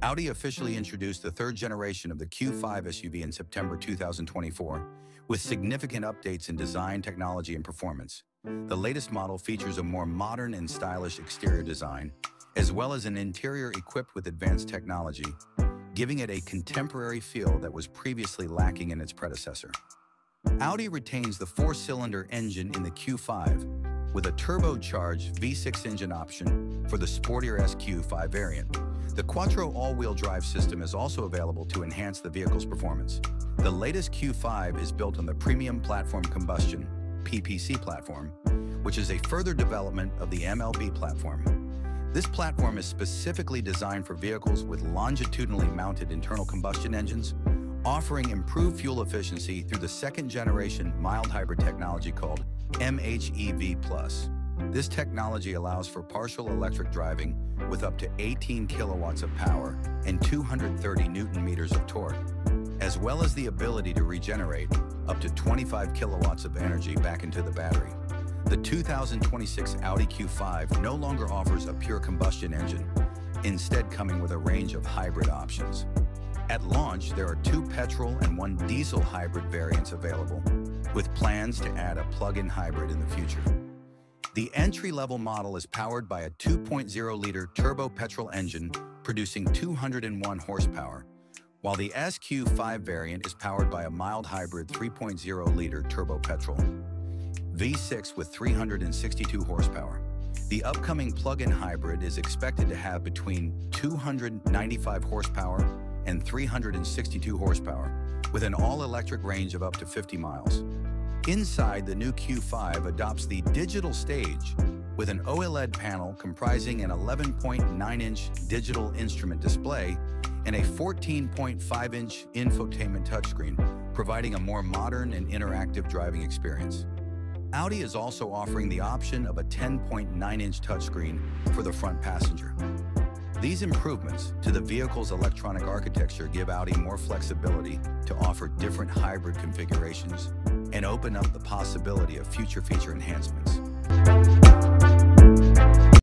Audi officially introduced the third generation of the Q5 SUV in September 2024, with significant updates in design, technology, and performance. The latest model features a more modern and stylish exterior design, as well as an interior equipped with advanced technology, giving it a contemporary feel that was previously lacking in its predecessor. Audi retains the four-cylinder engine in the Q5, with a turbocharged V6 engine option for the sportier Q5 variant. The Quattro all-wheel drive system is also available to enhance the vehicle's performance. The latest Q5 is built on the Premium Platform Combustion platform, which is a further development of the MLB platform. This platform is specifically designed for vehicles with longitudinally mounted internal combustion engines, offering improved fuel efficiency through the second-generation mild hybrid technology called MHEV+. This technology allows for partial electric driving with up to 18 kilowatts of power and 230 Newton-meters of torque, as well as the ability to regenerate up to 25 kilowatts of energy back into the battery. The 2026 Audi Q5 no longer offers a pure combustion engine, instead coming with a range of hybrid options. At launch, there are 2 petrol and 1 diesel hybrid variants available, with plans to add a plug-in hybrid in the future. The entry-level model is powered by a 2.0-liter turbo petrol engine producing 201 horsepower, while the SQ5 variant is powered by a mild hybrid 3.0-liter turbo petrol V6 with 362 horsepower. The upcoming plug-in hybrid is expected to have between 295 horsepower and 362 horsepower, with an all-electric range of up to 50 miles. Inside, the new Q5 adopts the digital stage with an OLED panel comprising an 11.9-inch digital instrument display and a 14.5-inch infotainment touchscreen, providing a more modern and interactive driving experience. Audi is also offering the option of a 10.9-inch touchscreen for the front passenger. These improvements to the vehicle's electronic architecture give Audi more flexibility to offer different hybrid configurations and open up the possibility of future feature enhancements.